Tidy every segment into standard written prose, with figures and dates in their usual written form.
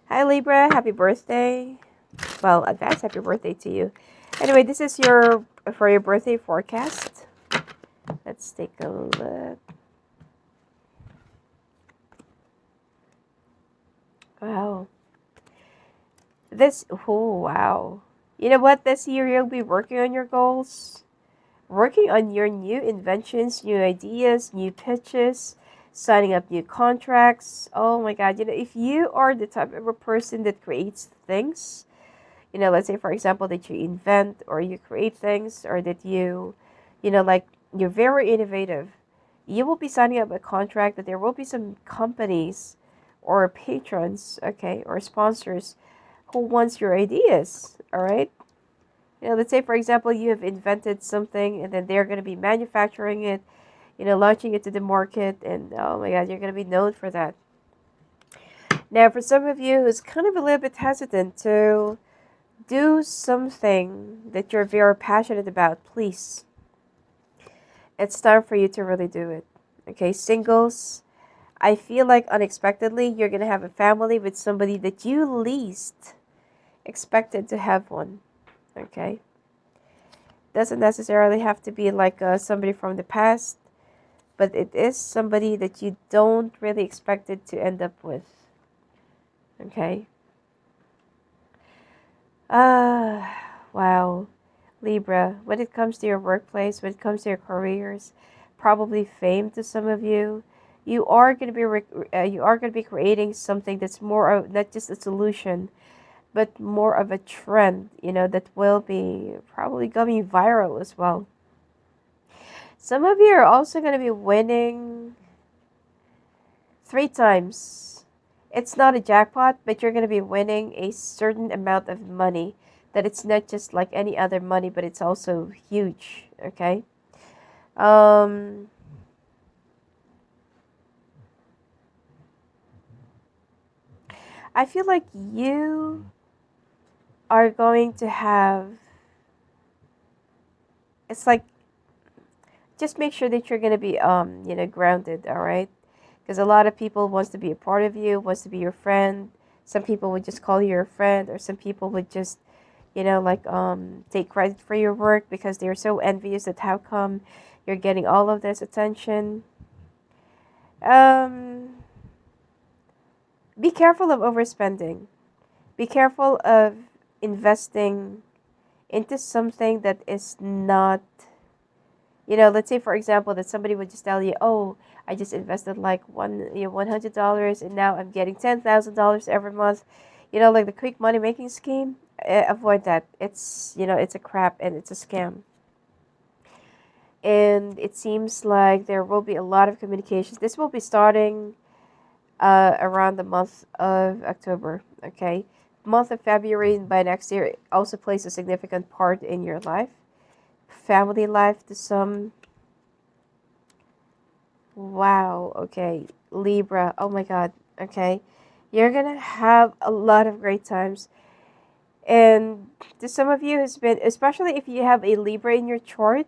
Hi Libra, happy birthday. Well, advance happy birthday to you. Anyway, this is your for your birthday forecast. Let's take a look. Wow. Oh wow. You know what? This year you'll be working on your goals, working on your new inventions, new ideas, new pitches, signing up new contracts. Oh my God. If you are the type of a person that creates things, let's say for example that you invent or you create things or that like you're very innovative, you will be signing up a contract that there will be some companies or patrons, okay, or sponsors who wants your ideas, all right? Let's say for example you have invented something and then they're going to be manufacturing it, launching it to the market, and oh my God, you're going to be known for that. Now, for some of you who's kind of a little bit hesitant to do something that you're very passionate about, please. It's time for you to really do it. Okay, singles, I feel like unexpectedly you're going to have a family with somebody that you least expected to have one. Okay, doesn't necessarily have to be like somebody from the past, but it is somebody that you don't really expect it to end up with. Okay. Wow. Libra, when it comes to your workplace, when it comes to your careers, probably fame to some of you, you are going to be creating something that's more of not just a solution, but more of a trend, that will be probably going viral as well. Some of you are also going to be winning 3 times. It's not a jackpot, but you're going to be winning a certain amount of money that it's not just like any other money, but it's also huge, okay? Um, I feel like you are going to have, it's like, just make sure that you're going to be, grounded, all right? Because a lot of people wants to be a part of you, wants to be your friend. Some people would just call you your friend, or some people would just take credit for your work because they're so envious at how come you're getting all of this attention. um be careful of overspending. Be careful of investing into something that is not, let's say for example that somebody would just tell you, oh, I just invested like $100 and now I'm getting $10,000 every month, like the quick money making scheme. Avoid that. It's a crap and it's a scam. And it seems like there will be a lot of communications. This will be starting around the month of October, okay? Month of February by next year also plays a significant part in your life, family life to some. Wow, okay. Libra, oh my God, okay. You're gonna have a lot of great times. And to some of you has been, especially if you have a Libra in your chart,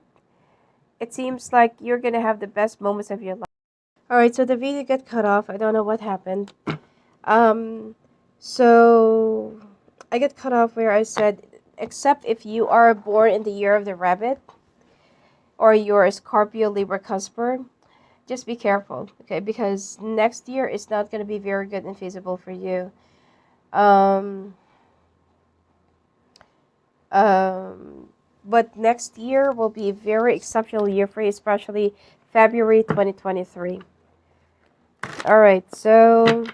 it seems like you're gonna have the best moments of your life. Alright, so the video got cut off. I don't know what happened. Um, so I got cut off where I said, except if you are born in the year of the rabbit or you're a Scorpio, Libra, Cusper, just be careful, okay? Because next year is not going to be very good and feasible for you. Um, um, but next year will be a very exceptional year for you, especially February 2023. All right, so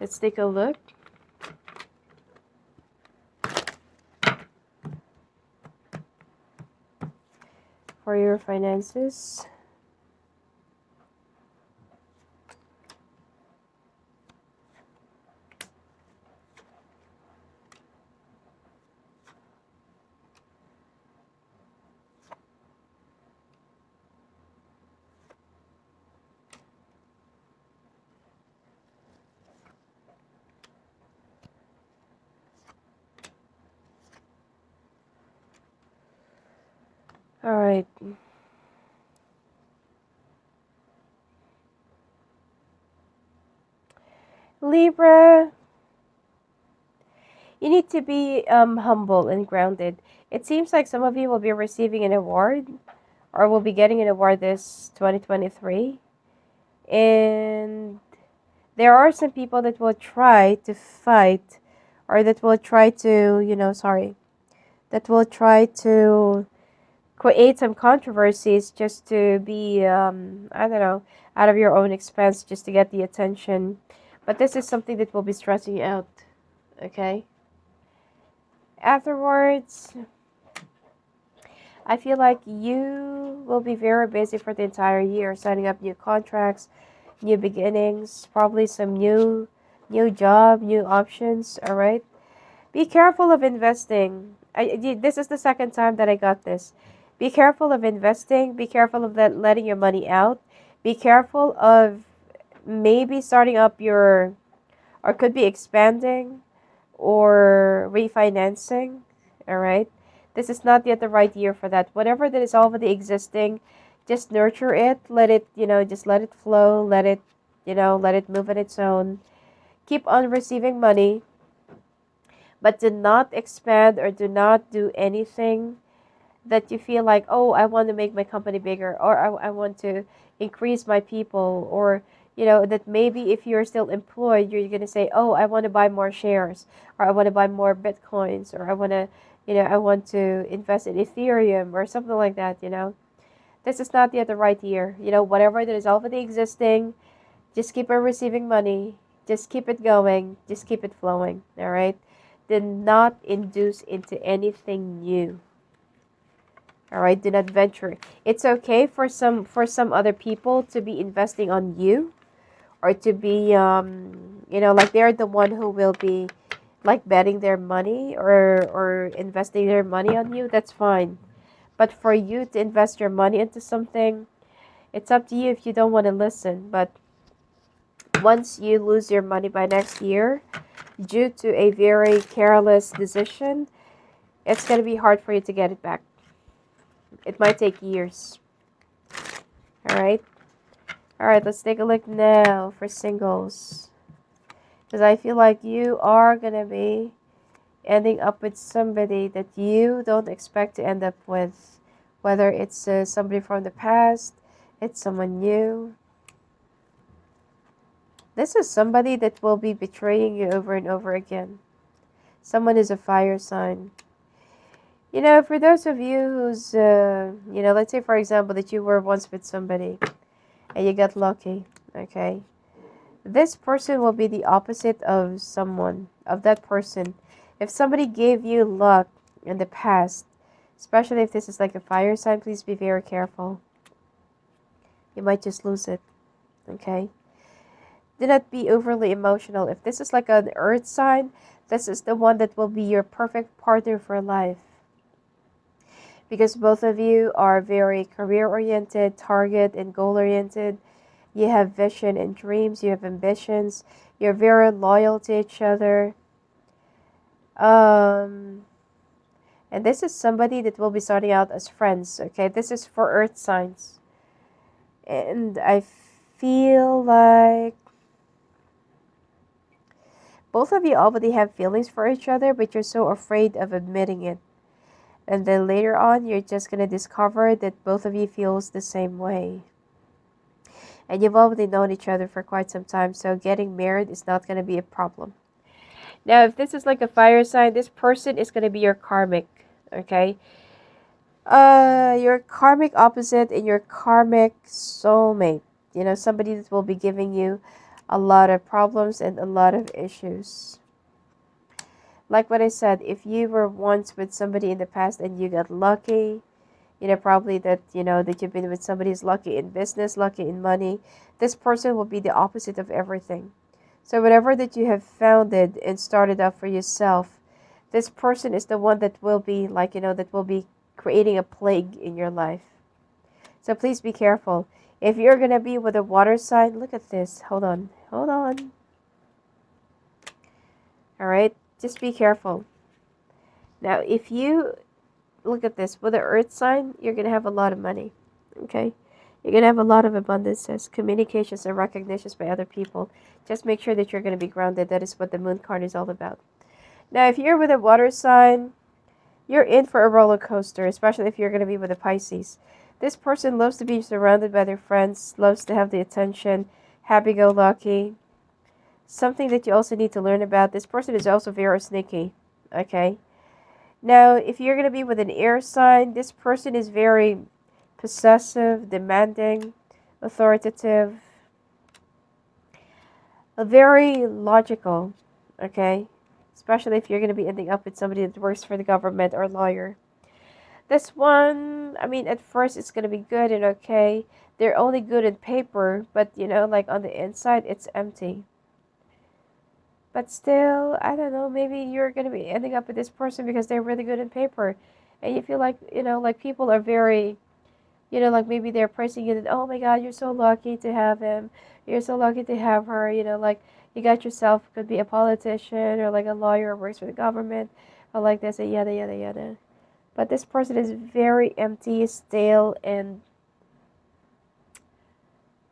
let's take a look for your finances. All right. Libra, you need to be humble and grounded. It seems like some of you will be receiving an award or will be getting an award this 2023. And there are some people that will try to fight or that will try to, that will try to create some controversies just to be, I don't know, out of your own expense just to get the attention. But this is something that will be stressing you out, okay? Afterwards, I feel like you will be very busy for the entire year, signing up new contracts, new beginnings, probably some new job, new options, all right? Be careful of investing. This is the second time that I got this. Be careful of investing. Be careful of letting your money out. Be careful of maybe starting up your, or could be expanding or refinancing. All right. This is not yet the right year for that. Whatever that is already existing, just nurture it. Let it, just let it flow. Let it, let it move on its own. Keep on receiving money, but do not expand or do not do anything that you feel like, oh, I want to make my company bigger, or I want to increase my people, or that maybe if you're still employed, you're going to say, oh, I want to buy more shares, or I want to buy more bitcoins, or I want to, I want to invest in Ethereum or something like that. This is not yet the right year. Whatever that is already existing, just keep on receiving money, just keep it going, just keep it flowing. All right. Do not induce into anything new. All right, do not venture. It's okay for some other people to be investing on you, or to be like they're the one who will be like betting their money or investing their money on you. That's fine. But for you to invest your money into something, it's up to you if you don't want to listen. But once you lose your money by next year due to a very careless decision, it's going to be hard for you to get it back. It might take years. All right. All right, let's take a look now for singles. Because I feel like you are going to be ending up with somebody that you don't expect to end up with. Whether it's somebody from the past, it's someone new. This is somebody that will be betraying you over and over again. Someone is a fire sign. For those of you who's, let's say, for example, that you were once with somebody and you got lucky, okay? This person will be the opposite of that person. If somebody gave you luck in the past, especially if this is like a fire sign, please be very careful. You might just lose it, okay? Do not be overly emotional. If this is like an earth sign, this is the one that will be your perfect partner for life. Because both of you are very career-oriented, target and goal-oriented. You have vision and dreams. You have ambitions. You're very loyal to each other. And this is somebody that will be starting out as friends, okay? This is for earth signs. And I feel like both of you already have feelings for each other, but you're so afraid of admitting it. And then later on, you're just going to discover that both of you feels the same way. And you've already known each other for quite some time, so getting married is not going to be a problem. Now, if this is like a fire sign, this person is going to be your karmic, okay? Your karmic opposite and your karmic soulmate. Somebody that will be giving you a lot of problems and a lot of issues. Like what I said, if you were once with somebody in the past and you got lucky, probably that, that you've been with somebody who's lucky in business, lucky in money, this person will be the opposite of everything. So whatever that you have founded and started up for yourself, this person is the one that will be like, that will be creating a plague in your life. So please be careful. If you're going to be with a water sign, look at this. Hold on. All right. Just be careful. Now, if you look at this with an earth sign, you're going to have a lot of money. Okay. You're going to have a lot of abundances, communications, and recognitions by other people. Just make sure that you're going to be grounded. That is what the moon card is all about. Now, if you're with a water sign, you're in for a roller coaster, especially if you're going to be with a Pisces. This person loves to be surrounded by their friends, loves to have the attention, happy-go-lucky. Something that you also need to learn about, this person is also very sneaky, okay? Now, if you're going to be with an air sign, this person is very possessive, demanding, authoritative, very logical, okay? Especially if you're going to be ending up with somebody that works for the government or lawyer. This one, I mean, at first it's going to be good and okay. They're only good in paper, but you know, like on the inside, it's empty. But still, I don't know, maybe you're going to be ending up with this person because they're really good in paper. And you feel like, you know, like people are very, you know, like maybe they're praising you that, oh my God, you're so lucky to have him. You're so lucky to have her. You know, like you got yourself, could be a politician or like a lawyer or works for the government or like this and yada, yada, yada. But this person is very empty, stale, and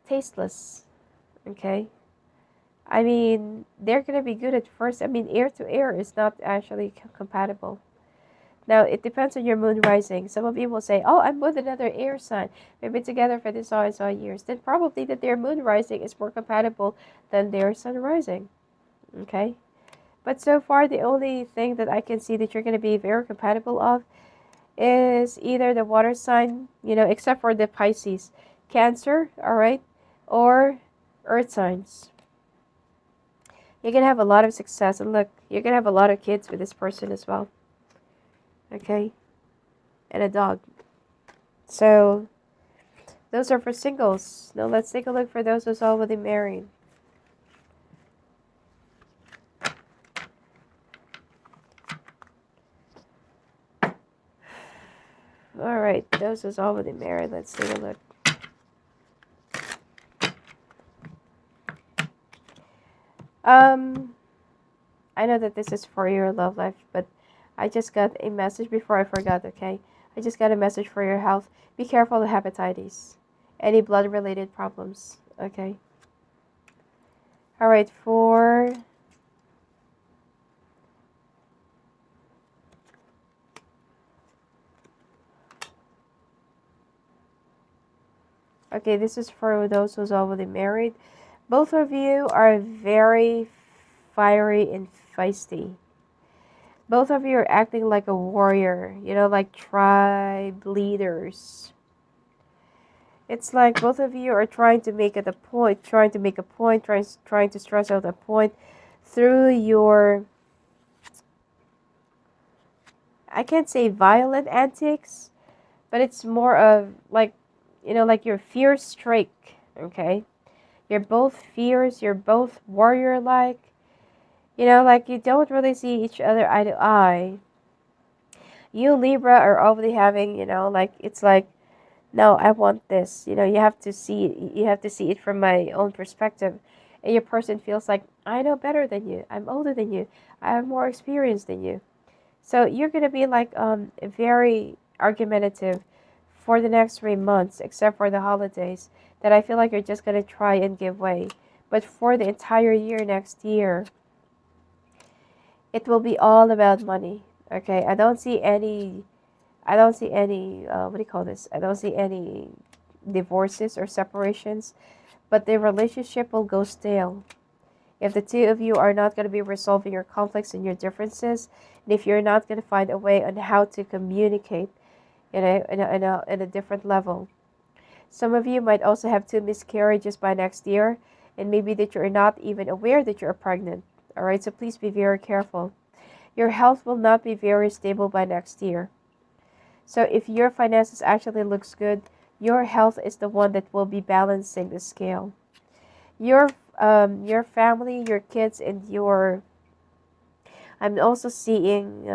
tasteless. Okay? I mean, they're going to be good at first. I mean, air to air is not actually compatible. Now, it depends on your moon rising. Some of you will say, oh, I'm with another air sign. We've been together for this and so years. Then probably that their moon rising is more compatible than their sun rising. Okay? But so far, the only thing that I can see that you're going to be very compatible of is either the water sign, you know, except for the Pisces, Cancer, all right, or earth signs. You're going to have a lot of success. And look, you're going to have a lot of kids with this person as well. Okay? And a dog. So, those are for singles. Now, let's take a look for those who's already married. Alright, those who's already married. Let's take a look. I know that this is for your love life, but I just got a message before I forgot, okay? I just got a message for your health. Be careful of hepatitis. Any blood-related problems, okay? Alright, for... Okay, this is for those who's already married. Both of you are very fiery and feisty. Both of you are acting like a warrior, you know, like tribe leaders. It's like both of you are trying to make it a point, trying to stress out a point through your, I can't say violent antics, but it's more of like, you know, like your fierce streak, okay? You're both fierce, you're both warrior-like. You know, like you don't really see each other eye to eye. You Libra are already having, you know, like it's like, no, I want this. You know, you have to see it from my own perspective. And your person feels like, I know better than you. I'm older than you. I have more experience than you. So you're gonna be like very argumentative for the next 3 months, except for the holidays, that I feel like you're just gonna try and give way. But for the entire year next year, it will be all about money. Okay, I don't see any, what do you call this? I don't see any divorces or separations, but the relationship will go stale. If the two of you are not going to be resolving your conflicts and your differences, and if you're not going to find a way on how to communicate in a different level. Some of you might also have 2 miscarriages by next year, and maybe that you're not even aware that you're pregnant. All right, so please be very careful. Your health will not be very stable by next year. So if your finances actually looks good, your health is the one that will be balancing the scale. Your family, your kids, and your... I'm also seeing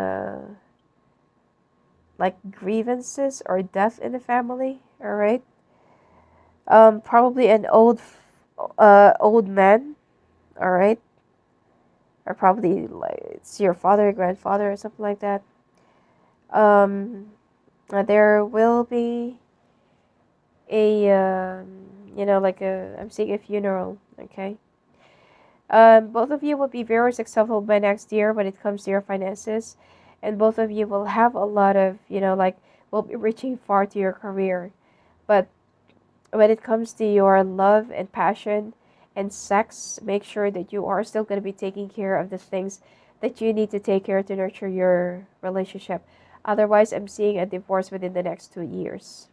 like grievances or death in the family. All right. Probably an old man. All right. Or probably like it's your father, grandfather, or something like that. There will be a like I'm seeing a funeral. Okay. Both of you will be very successful by next year when it comes to your finances, and both of you will have a lot of will be reaching far to your career. But when it comes to your love and passion and sex, make sure that you are still going to be taking care of the things that you need to take care to nurture your relationship. Otherwise, I'm seeing a divorce within the next 2 years.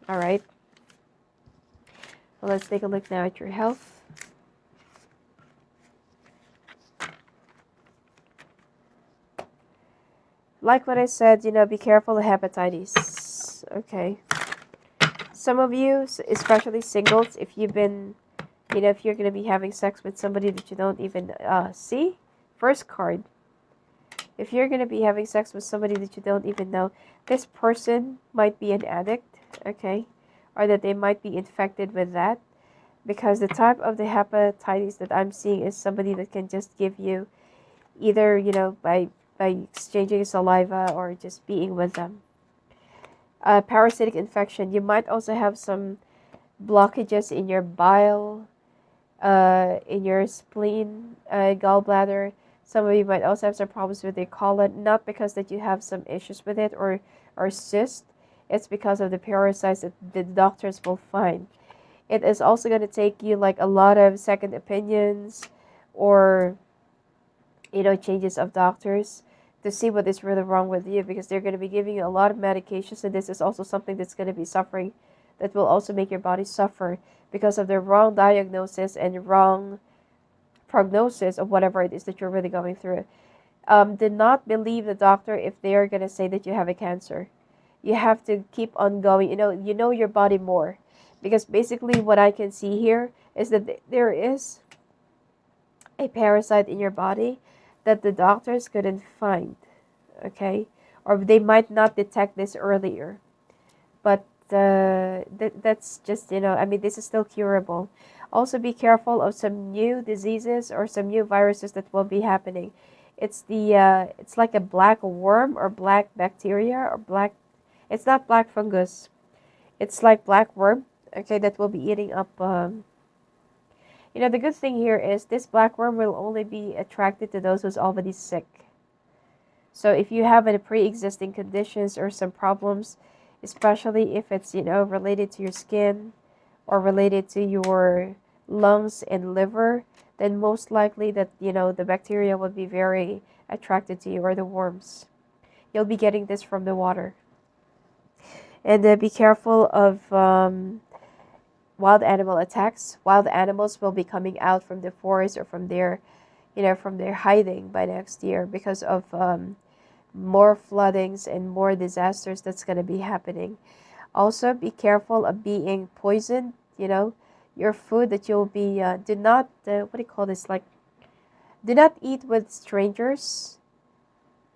All right. Well, let's take a look now at your health. Like what I said, be careful of hepatitis. Okay. Some of you, especially singles, if you've been, if you're going to be having sex with somebody that you don't even see, first card. If you're going to be having sex with somebody that you don't even know, this person might be an addict, okay? Or that they might be infected with that. Because the type of the hepatitis that I'm seeing is somebody that can just give you either, by exchanging saliva or just being with them. Parasitic infection. You might also have some blockages in your bile, in your spleen, gallbladder. Some of you might also have some problems with your colon, not because that you have some issues with it or cyst. It's because of the parasites that the doctors will find. It is also going to take you like a lot of second opinions or changes of doctors to see what is really wrong with you, because they're going to be giving you a lot of medications, and this is also something that's going to be suffering, that will also make your body suffer because of the wrong diagnosis and wrong prognosis of whatever it is that you're really going through. Do not believe the doctor if they are going to say that you have a cancer. You have to keep on going. You know your body more, because basically what I can see here is that there is a parasite in your body that the doctors couldn't find, okay? Or they might not detect this earlier. But that's just, this is still curable. Also be careful of some new diseases or some new viruses that will be happening. It's it's like a black worm or black bacteria or it's not black fungus. It's like black worm, okay, that will be eating up, the good thing here is this black worm will only be attracted to those who's already sick. So if you have any pre-existing conditions or some problems, especially if it's, related to your skin or related to your lungs and liver, then most likely that, the bacteria will be very attracted to you, or the worms. You'll be getting this from the water. And be careful of wild animal attacks. Wild animals will be coming out from the forest or from their hiding by next year because of more floodings and more disasters that's going to be happening. Also, be careful of being poisoned. Your food that you'll be, do not, what do you call this, like, do not eat with strangers,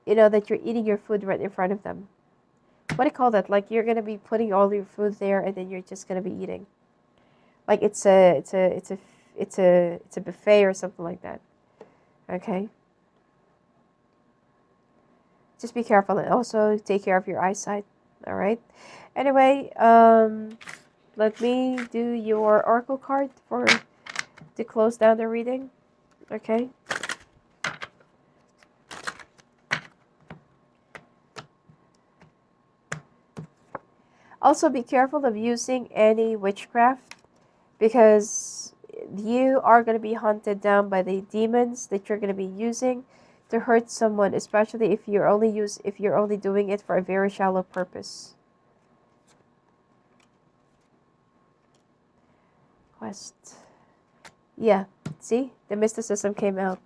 that you're eating your food right in front of them. What do you call that? Like, you're going to be putting all your food there and then you're just going to be eating. Like it's a buffet or something like that. Okay. Just be careful and also take care of your eyesight. All right. Anyway, let me do your oracle card to close down the reading. Okay. Also, be careful of using any witchcraft, because you are going to be hunted down by the demons that you're going to be using to hurt someone, especially if you're only doing it for a very shallow purpose. Quest. Yeah, see? The mysticism came out.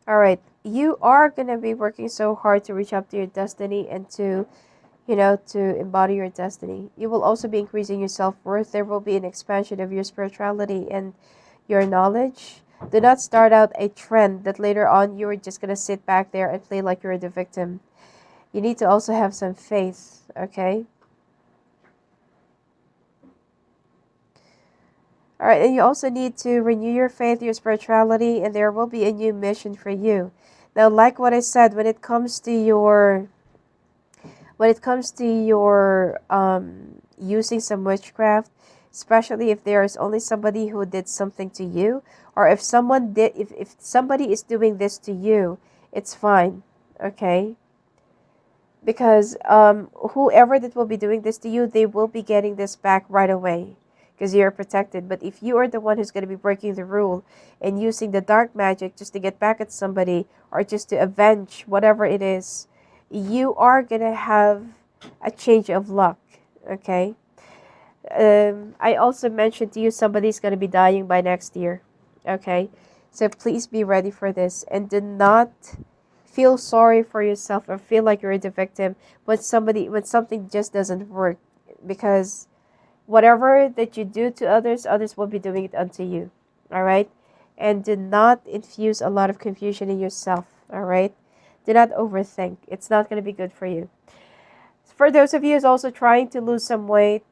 All right. You are going to be working so hard to reach up to your destiny and to embody your destiny. You will also be increasing your self-worth. There will be an expansion of your spirituality and your knowledge. Do not start out a trend that later on you're just going to sit back there and play like you're the victim. You need to also have some faith, okay? All right, and you also need to renew your faith, your spirituality, and there will be a new mission for you. Now, like what I said, when it comes to your When it comes to your using some witchcraft, especially if there is only somebody who did something to you, or if someone did, if somebody is doing this to you, it's fine, okay? Because whoever that will be doing this to you, they will be getting this back right away because you're protected. But if you are the one who's going to be breaking the rule and using the dark magic just to get back at somebody or just to avenge whatever it is, you are going to have a change of luck, okay? I also mentioned to you somebody's going to be dying by next year, okay? So please be ready for this and do not feel sorry for yourself or feel like you're the victim when something just doesn't work, because whatever that you do to others, others will be doing it unto you. All right? And do not infuse a lot of confusion in yourself. All right? Do not overthink. It's not going to be good for you. For those of you who's also trying to lose some weight,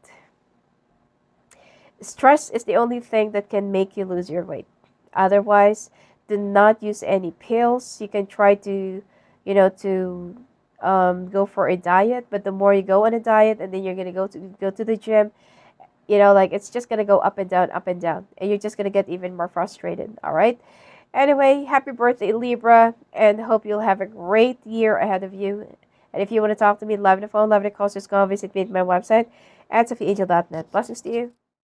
stress is the only thing that can make you lose your weight. Otherwise, do not use any pills. You can try to, to go for a diet, but the more you go on a diet, and then you're gonna go to the gym, like it's just gonna go up and down, and you're just gonna get even more frustrated. All right. Anyway, happy birthday, Libra, and hope you'll have a great year ahead of you. And if you want to talk to me live on the phone, live on the calls, just go visit me at my website at SophiaAngel.net. Blessings to you.